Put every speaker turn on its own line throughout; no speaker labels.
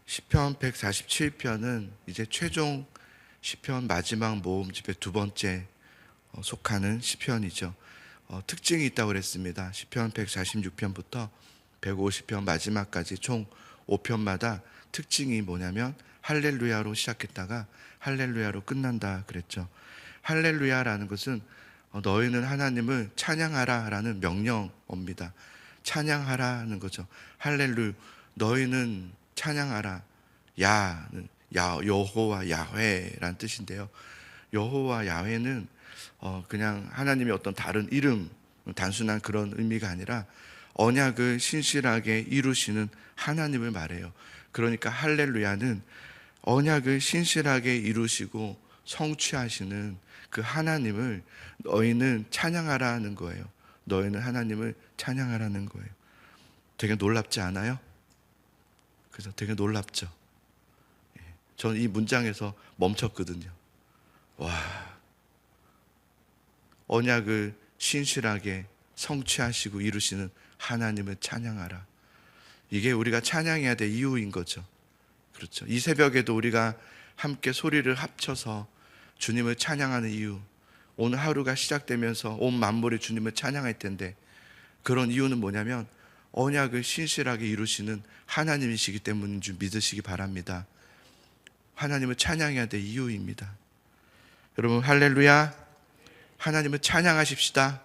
시편 147편은 이제 최종 시편 마지막 모음집의 두 번째 속하는 시편이죠. 특징이 있다고 그랬습니다. 시편 146편부터 150편 마지막까지 총 5편마다 특징이 뭐냐면 할렐루야로 시작했다가 할렐루야로 끝난다 그랬죠. 할렐루야라는 것은 너희는 하나님을 찬양하라 라는 명령어입니다. 찬양하라는 거죠. 할렐루, 너희는 찬양하라. 야는 여호와 야훼라는 뜻인데요. 여호와 야훼는 그냥 하나님의 어떤 다른 이름, 단순한 그런 의미가 아니라 언약을 신실하게 이루시는 하나님을 말해요. 그러니까 할렐루야는 언약을 신실하게 이루시고 성취하시는 그 하나님을 너희는 찬양하라는 거예요. 너희는 하나님을 찬양하라는 거예요. 되게 놀랍지 않아요? 그래서 되게 놀랍죠. 저는 이 문장에서 멈췄거든요. 와, 언약을 신실하게 성취하시고 이루시는 하나님을 찬양하라. 이게 우리가 찬양해야 될 이유인 거죠. 그렇죠. 이 새벽에도 우리가 함께 소리를 합쳐서 주님을 찬양하는 이유, 오늘 하루가 시작되면서 온 만물이 주님을 찬양할 텐데, 그런 이유는 뭐냐면 언약을 신실하게 이루시는 하나님이시기 때문인 줄 믿으시기 바랍니다. 하나님을 찬양해야 될 이유입니다. 여러분, 할렐루야. 하나님을 찬양하십시다.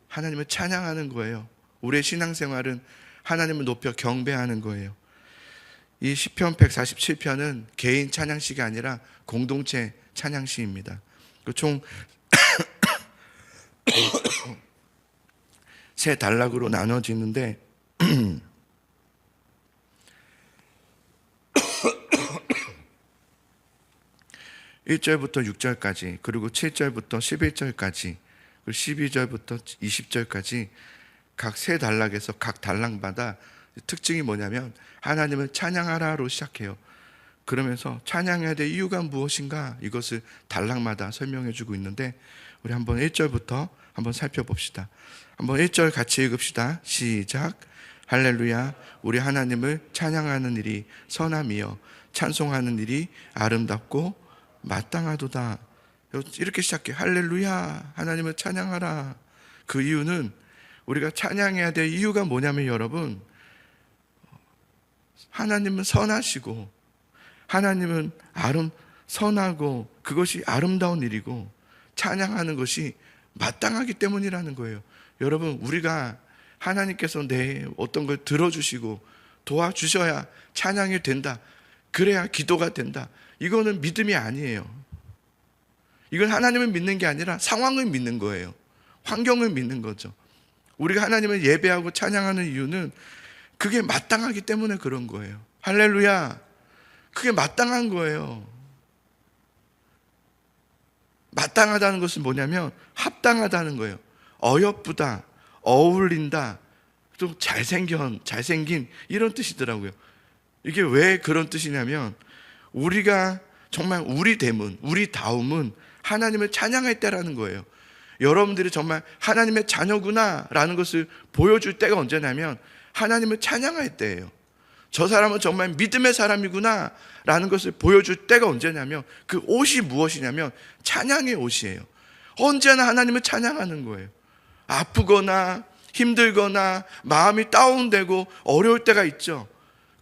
하나님을 찬양하는 거예요. 우리의 신앙생활은 하나님을 높여 경배하는 거예요. 이 시편 147편은 개인 찬양시가 아니라 공동체 찬양시입니다. 총 세 단락으로 나눠지는데 1절부터 6절까지, 그리고 7절부터 11절까지, 그리고 12절부터 20절까지 각 세 단락에서 각 단락마다 특징이 뭐냐면 하나님을 찬양하라로 시작해요. 그러면서 찬양해야 될 이유가 무엇인가, 이것을 단락마다 설명해 주고 있는데, 우리 한번 1절부터 한번 살펴봅시다. 한번 1절 같이 읽읍시다. 시작. 할렐루야. 우리 하나님을 찬양하는 일이 선함이여 찬송하는 일이 아름답고 마땅하도다. 이렇게 시작해. 할렐루야. 하나님을 찬양하라. 그 이유는, 우리가 찬양해야 될 이유가 뭐냐면 여러분, 하나님은 선하시고 하나님은 선하고 그것이 아름다운 일이고 찬양하는 것이 마땅하기 때문이라는 거예요. 여러분, 우리가 하나님께서 내 어떤 걸 들어주시고 도와주셔야 찬양이 된다, 그래야 기도가 된다, 이거는 믿음이 아니에요. 이건 하나님을 믿는 게 아니라 상황을 믿는 거예요. 환경을 믿는 거죠. 우리가 하나님을 예배하고 찬양하는 이유는 그게 마땅하기 때문에 그런 거예요. 할렐루야. 그게 마땅한 거예요. 마땅하다는 것은 뭐냐면 합당하다는 거예요. 어여쁘다, 어울린다, 또 잘생긴 이런 뜻이더라고요. 이게 왜 그런 뜻이냐면, 우리가 정말 우리다움은 하나님을 찬양할 때라는 거예요. 여러분들이 정말 하나님의 자녀구나 라는 것을 보여줄 때가 언제냐면 하나님을 찬양할 때예요. 저 사람은 정말 믿음의 사람이구나 라는 것을 보여줄 때가 언제냐면, 그 옷이 무엇이냐면 찬양의 옷이에요. 언제나 하나님을 찬양하는 거예요. 아프거나 힘들거나 마음이 다운되고 어려울 때가 있죠.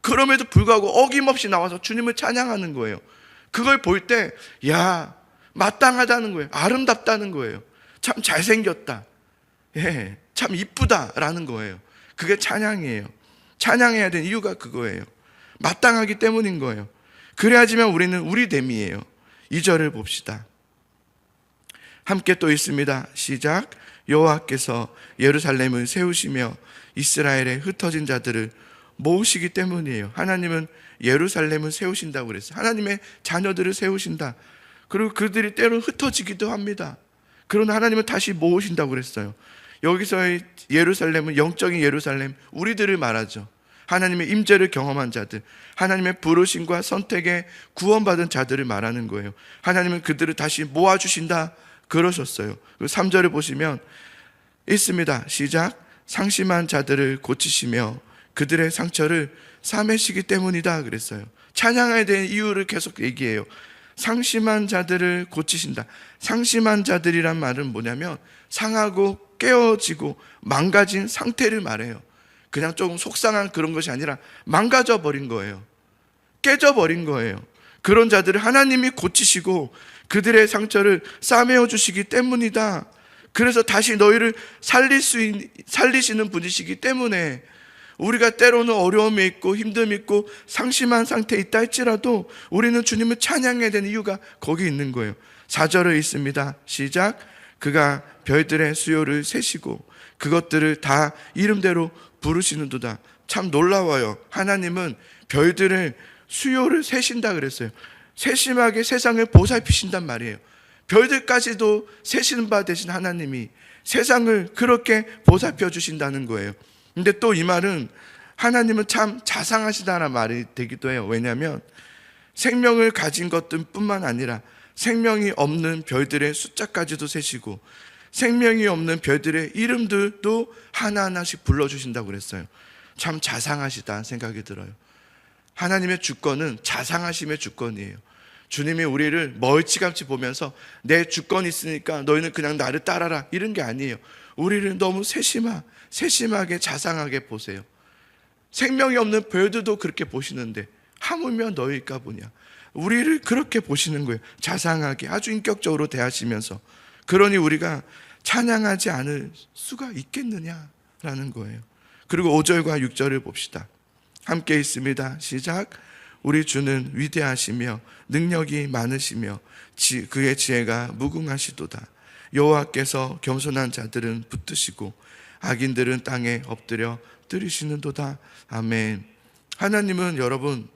그럼에도 불구하고 어김없이 나와서 주님을 찬양하는 거예요. 그걸 볼 때, 야, 마땅하다는 거예요. 아름답다는 거예요. 참 잘생겼다, 예, 참 이쁘다라는 거예요. 그게 찬양이에요. 찬양해야 되는 이유가 그거예요. 마땅하기 때문인 거예요. 그래야지만 우리는 우리됨이에요. 2절을 봅시다. 함께 또 있습니다. 시작. 여호와께서 예루살렘을 세우시며 이스라엘의 흩어진 자들을 모으시기 때문이에요. 하나님은 예루살렘을 세우신다고 그랬어요. 하나님의 자녀들을 세우신다. 그리고 그들이 때로 흩어지기도 합니다. 그러나 하나님은 다시 모으신다고 그랬어요. 여기서의 예루살렘은 영적인 예루살렘, 우리들을 말하죠. 하나님의 임재를 경험한 자들, 하나님의 부르심과 선택에 구원받은 자들을 말하는 거예요. 하나님은 그들을 다시 모아주신다 그러셨어요. 3절을 보시면 있습니다. 시작. 상심한 자들을 고치시며 그들의 상처를 싸매시기 때문이다 그랬어요. 찬양해야 되는 이유를 계속 얘기해요. 상심한 자들을 고치신다. 상심한 자들이란 말은 뭐냐면 상하고 깨어지고 망가진 상태를 말해요. 그냥 조금 속상한 그런 것이 아니라 망가져 버린 거예요. 깨져 버린 거예요. 그런 자들을 하나님이 고치시고 그들의 상처를 싸매어 주시기 때문이다. 그래서 다시 너희를 살리시는 분이시기 때문에 우리가 때로는 어려움이 있고 힘듦이 있고 상심한 상태에 있다 할지라도 우리는 주님을 찬양해야 되는 이유가 거기 있는 거예요. 4절에 있습니다. 시작. 그가 별들의 수요를 세시고 그것들을 다 이름대로 부르시는도다. 참 놀라워요. 하나님은 별들의 수요를 세신다 그랬어요. 세심하게 세상을 보살피신단 말이에요. 별들까지도 세시는 바 되신 하나님이 세상을 그렇게 보살펴 주신다는 거예요. 근데 또 이 말은 하나님은 참 자상하시다는 말이 되기도 해요. 왜냐하면 생명을 가진 것뿐만 아니라 생명이 없는 별들의 숫자까지도 세시고 생명이 없는 별들의 이름들도 하나하나씩 불러주신다고 그랬어요. 참 자상하시다 생각이 들어요. 하나님의 주권은 자상하심의 주권이에요. 주님이 우리를 멀찌감치 보면서 내 주권이 있으니까 너희는 그냥 나를 따라라 이런 게 아니에요. 우리를 너무 세심하게 자상하게 보세요. 생명이 없는 별들도 그렇게 보시는데 하물며 너희일까 보냐. 우리를 그렇게 보시는 거예요. 자상하게 아주 인격적으로 대하시면서. 그러니 우리가 찬양하지 않을 수가 있겠느냐라는 거예요. 그리고 5절과 6절을 봅시다. 함께 있습니다. 시작. 우리 주는 위대하시며 능력이 많으시며 그의 지혜가 무궁하시도다. 여호와께서 겸손한 자들은 붙드시고 악인들은 땅에 엎드려 뜨리시는도다. 아멘. 하나님은 여러분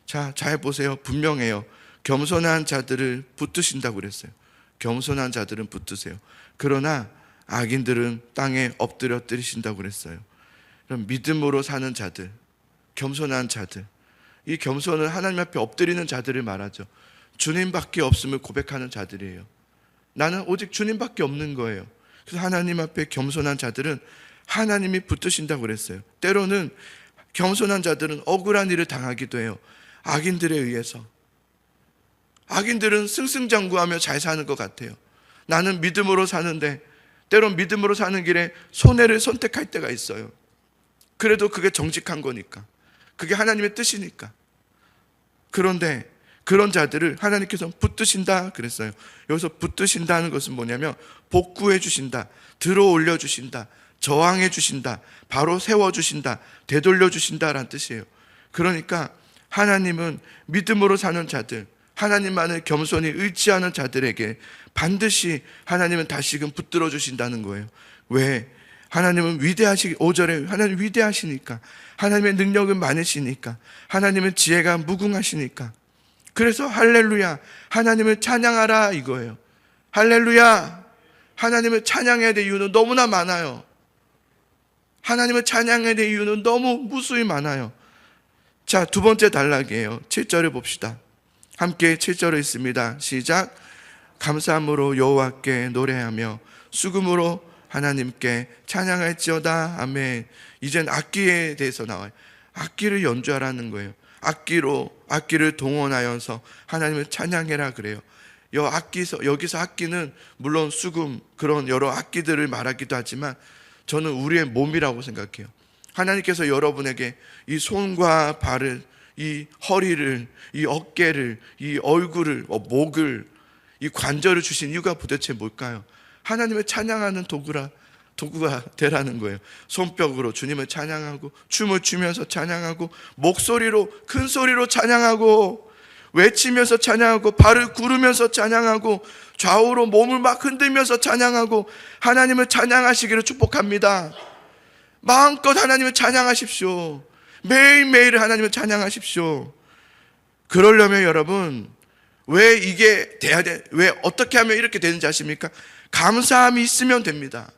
잘 보세요. 분명해요. 겸손한 자들을 붙드신다고 그랬어요. 겸손한 자들은 붙드세요. 그러나 악인들은 땅에 엎드려 뜨리신다고 그랬어요. 그럼 믿음으로 사는 자들, 겸손한 자들, 이 겸손은 하나님 앞에 엎드리는 자들을 말하죠. 주님밖에 없음을 고백하는 자들이에요. 나는 오직 주님밖에 없는 거예요. 그래서 하나님 앞에 겸손한 자들은 하나님이 붙드신다고 그랬어요. 때로는 겸손한 자들은 억울한 일을 당하기도 해요. 악인들에 의해서. 악인들은 승승장구하며 잘 사는 것 같아요. 나는 믿음으로 사는데 때론 믿음으로 사는 길에 손해를 선택할 때가 있어요. 그래도 그게 정직한 거니까. 그게 하나님의 뜻이니까. 그런데 그런 자들을 하나님께서 붙드신다 그랬어요. 여기서 붙드신다는 것은 뭐냐면 복구해 주신다, 들어 올려 주신다, 저항해 주신다, 바로 세워 주신다, 되돌려 주신다라는 뜻이에요. 그러니까 하나님은 믿음으로 사는 자들, 하나님만을 겸손히 의지하는 자들에게 반드시 하나님은 다시금 붙들어 주신다는 거예요. 왜? 하나님은 5절에 하나님 위대하시니까, 하나님의 능력은 많으시니까, 하나님은 지혜가 무궁하시니까. 그래서 할렐루야, 하나님을 찬양하라 이거예요. 할렐루야, 하나님을 찬양해야 될 이유는 너무나 많아요. 하나님을 찬양해야 될 이유는 너무 무수히 많아요. 자, 두 번째 단락이에요. 7절을 봅시다. 함께 7절에 있습니다. 시작. 감사함으로 여호와께 노래하며 수금으로 하나님께 찬양할지어다. 아멘. 이젠 악기에 대해서 나와요. 악기를 연주하라는 거예요. 악기를 동원하여서 하나님을 찬양해라 그래요. 여기서 악기는 물론 수금 그런 여러 악기들을 말하기도 하지만 저는 우리의 몸이라고 생각해요. 하나님께서 여러분에게 이 손과 발을, 이 허리를, 이 어깨를, 이 얼굴을, 목을, 이 관절을 주신 이유가 도대체 뭘까요? 하나님을 찬양하는 도구가 되라는 거예요. 손뼉으로 주님을 찬양하고, 춤을 추면서 찬양하고, 목소리로, 큰 소리로 찬양하고, 외치면서 찬양하고, 발을 구르면서 찬양하고, 좌우로 몸을 막 흔들면서 찬양하고, 하나님을 찬양하시기를 축복합니다. 마음껏 하나님을 찬양하십시오. 매일매일 하나님을 찬양하십시오. 그러려면 여러분, 왜 이게 돼야 돼? 왜 어떻게 하면 이렇게 되는지 아십니까? 감사함이 있으면 됩니다.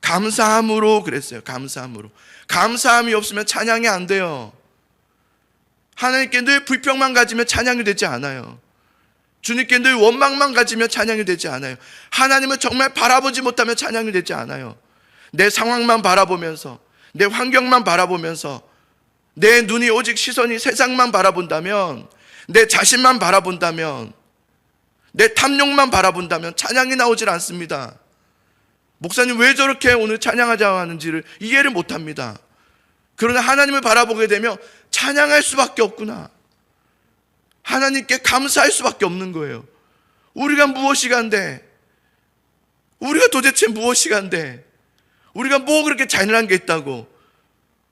감사함으로 그랬어요. 감사함으로. 감사함이 없으면 찬양이 안 돼요. 하나님께 늘 불평만 가지면 찬양이 되지 않아요. 주님께 늘 원망만 가지면 찬양이 되지 않아요. 하나님을 정말 바라보지 못하면 찬양이 되지 않아요. 내 상황만 바라보면서, 내 환경만 바라보면서 내 눈이 오직 시선이 세상만 바라본다면, 내 자신만 바라본다면, 내 탐욕만 바라본다면 찬양이 나오질 않습니다. 목사님 왜 저렇게 오늘 찬양하자고 하는지를 이해를 못합니다. 그러나 하나님을 바라보게 되면 찬양할 수밖에 없구나, 하나님께 감사할 수밖에 없는 거예요. 우리가 무엇이간데, 우리가 도대체 무엇이간데, 우리가 뭐 그렇게 잘난 게 있다고.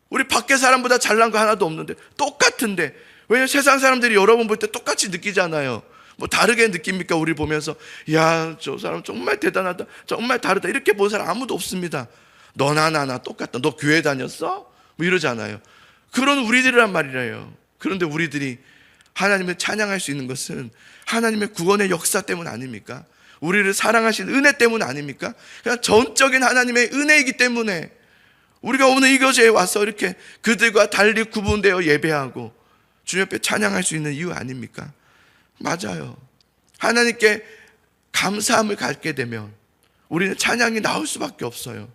우리 밖에 사람보다 잘난 거 하나도 없는데, 똑같은데. 왜냐면 세상 사람들이 여러분 볼 때 똑같이 느끼잖아요. 뭐 다르게 느낍니까? 우리 보면서 야, 저 사람 정말 대단하다, 정말 다르다, 이렇게 본 사람 아무도 없습니다. 너나 나나 똑같다. 너 교회 다녔어? 뭐 이러잖아요. 그런 우리들이란 말이래요. 그런데 우리들이 하나님을 찬양할 수 있는 것은 하나님의 구원의 역사 때문 아닙니까? 우리를 사랑하신 은혜 때문 아닙니까? 그냥 전적인 하나님의 은혜이기 때문에 우리가 오늘 이 교제에 와서 이렇게 그들과 달리 구분되어 예배하고 주님 앞에 찬양할 수 있는 이유 아닙니까? 맞아요. 하나님께 감사함을 갖게 되면 우리는 찬양이 나올 수밖에 없어요.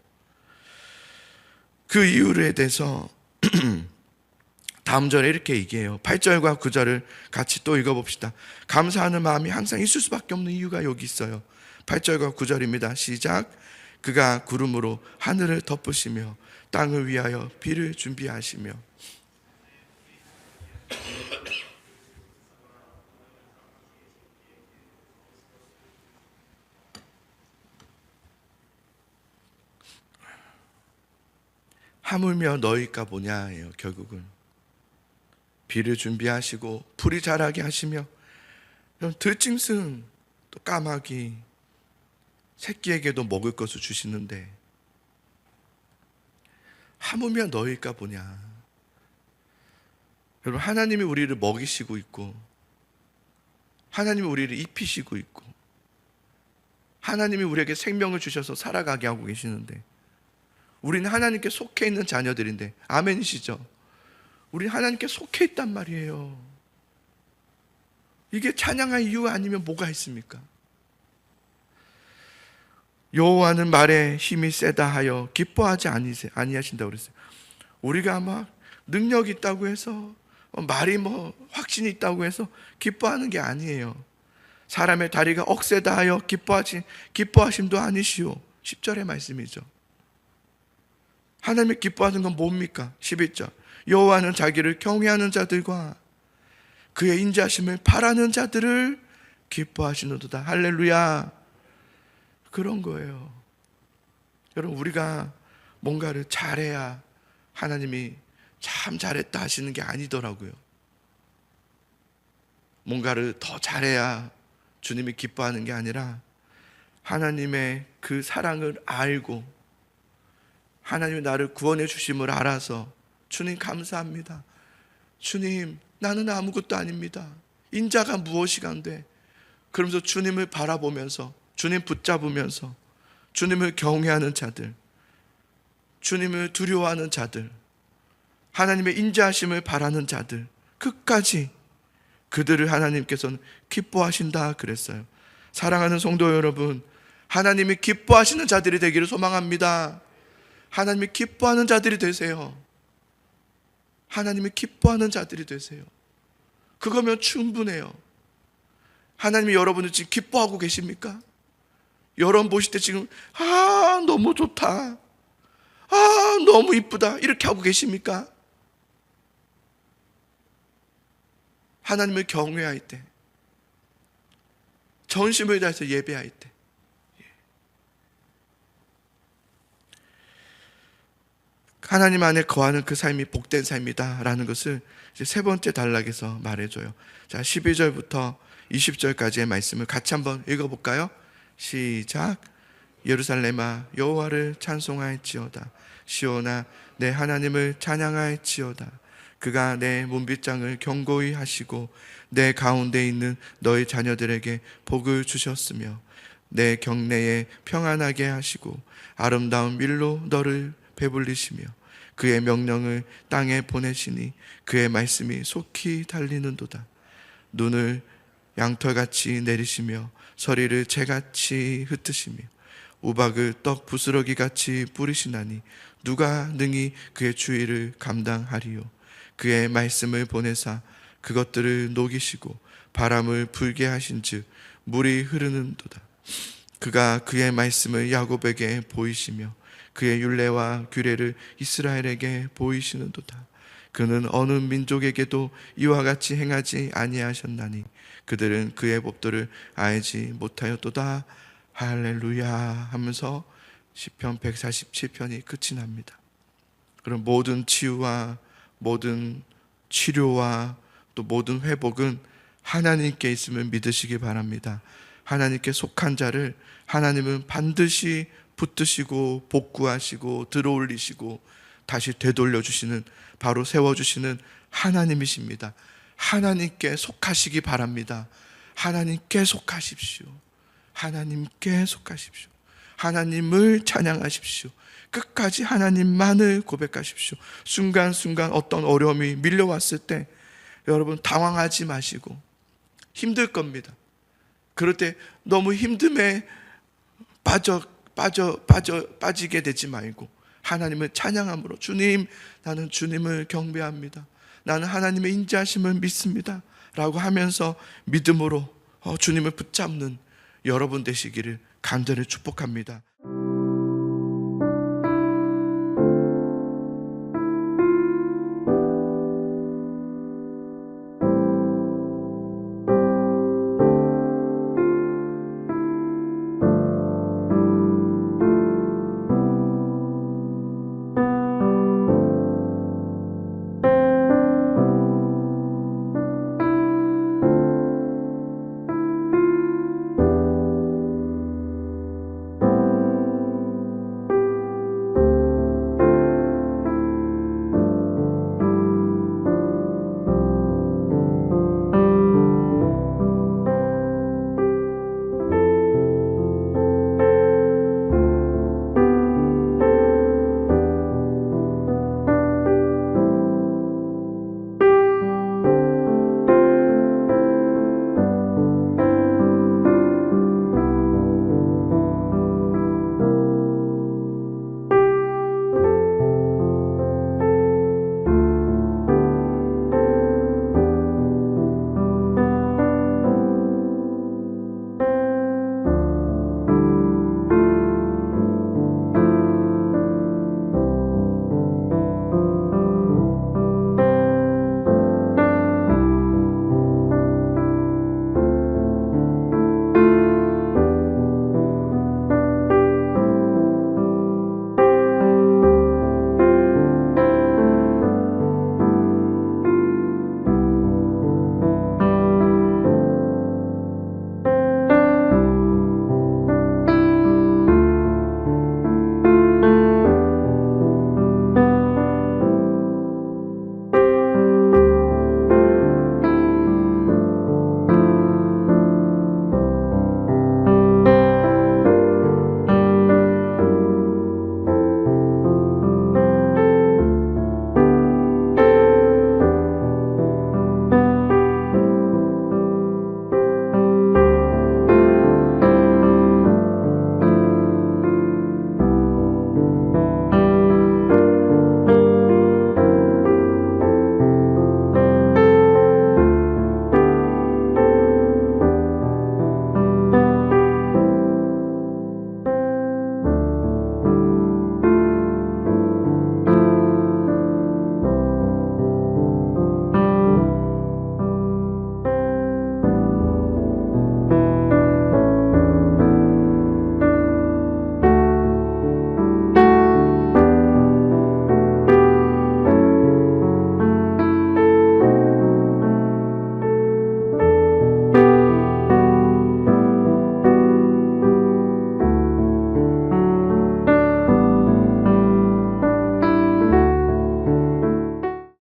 그 이유에 대해서 다음 절에 이렇게 얘기해요. 8절과 9절을 같이 또 읽어봅시다. 감사하는 마음이 항상 있을 수밖에 없는 이유가 여기 있어요. 8절과 9절입니다. 시작. 그가 구름으로 하늘을 덮으시며 땅을 위하여 비를 준비하시며. 하물며 너희가 뭐냐예요. 결국은 비를 준비하시고 풀이 자라게 하시며, 들짐승 또 까마귀 새끼에게도 먹을 것을 주시는데 하물며 너희가 뭐냐. 여러분, 하나님이 우리를 먹이시고 있고, 하나님이 우리를 입히시고 있고, 하나님이 우리에게 생명을 주셔서 살아가게 하고 계시는데, 우리는 하나님께 속해 있는 자녀들인데, 아멘이시죠? 우리는 하나님께 속해 있단 말이에요. 이게 찬양할 이유 아니면 뭐가 있습니까? 여호와는 말에 힘이 세다 하여 기뻐하지 아니하신다고 그랬어요. 우리가 막 능력이 있다고 해서, 말이 뭐 확신이 있다고 해서 기뻐하는 게 아니에요. 사람의 다리가 억세다 하여 기뻐하심도 아니시오. 10절의 말씀이죠. 하나님이 기뻐하는 건 뭡니까? 11절. 여호와는 자기를 경외하는 자들과 그의 인자심을 바라는 자들을 기뻐하시는도다. 할렐루야. 그런 거예요. 여러분, 우리가 뭔가를 잘해야 하나님이 참 잘했다 하시는 게 아니더라고요. 뭔가를 더 잘해야 주님이 기뻐하는 게 아니라 하나님의 그 사랑을 알고 하나님이 나를 구원해 주심을 알아서 주님 감사합니다. 주님, 나는 아무것도 아닙니다. 인자가 무엇이간데. 그러면서 주님을 바라보면서, 주님 붙잡으면서 주님을 경외하는 자들, 주님을 두려워하는 자들, 하나님의 인자하심을 바라는 자들, 끝까지 그들을 하나님께서는 기뻐하신다 그랬어요. 사랑하는 성도 여러분, 하나님이 기뻐하시는 자들이 되기를 소망합니다. 하나님이 기뻐하는 자들이 되세요. 하나님이 기뻐하는 자들이 되세요. 그거면 충분해요. 하나님이 여러분을 지금 기뻐하고 계십니까? 여러분 보실 때 지금 너무 좋다, 너무 이쁘다, 이렇게 하고 계십니까? 하나님을 경외할 때, 전심을 다해서 예배할 때, 하나님 안에 거하는 그 삶이 복된 삶이다 라는 것을 이제 세 번째 단락에서 말해줘요. 자, 11절부터 20절까지의 말씀을 같이 한번 읽어볼까요? 시작. 예루살렘아 여호와를 찬송할지어다. 시온아 내 하나님을 찬양할지어다. 그가 내 문빗장을 견고히 하시고 내 가운데 있는 너희 자녀들에게 복을 주셨으며 내 경내에 평안하게 하시고 아름다운 밀로 너를 배불리시며 그의 명령을 땅에 보내시니 그의 말씀이 속히 달리는도다. 눈을 양털같이 내리시며 서리를 재같이 흩으시며 우박을 떡 부스러기같이 뿌리시나니 누가 능히 그의 주의를 감당하리요. 그의 말씀을 보내사 그것들을 녹이시고 바람을 불게 하신즉 물이 흐르는도다. 그가 그의 말씀을 야곱에게 보이시며 그의 율례와 규례를 이스라엘에게 보이시는도다. 그는 어느 민족에게도 이와 같이 행하지 아니하셨나니 그들은 그의 법도를 알지 못하였도다. 할렐루야 하면서 시편 147편이 끝이 납니다. 그럼 모든 치유와 모든 치료와 또 모든 회복은 하나님께 있음을 믿으시기 바랍니다. 하나님께 속한 자를 하나님은 반드시 붙드시고 복구하시고 들어올리시고 다시 되돌려 주시는, 바로 세워주시는 하나님이십니다. 하나님께 속하시기 바랍니다. 하나님께 속하십시오. 하나님께 속하십시오. 하나님을 찬양하십시오. 끝까지 하나님만을 고백하십시오. 순간순간 어떤 어려움이 밀려왔을 때 여러분 당황하지 마시고, 힘들 겁니다. 그럴 때 너무 힘듦에 빠지게 되지 말고 하나님을 찬양함으로, 주님, 나는 주님을 경배합니다. 나는 하나님의 인자하심을 믿습니다 라고 하면서 믿음으로 주님을 붙잡는 여러분 되시기를 간절히 축복합니다.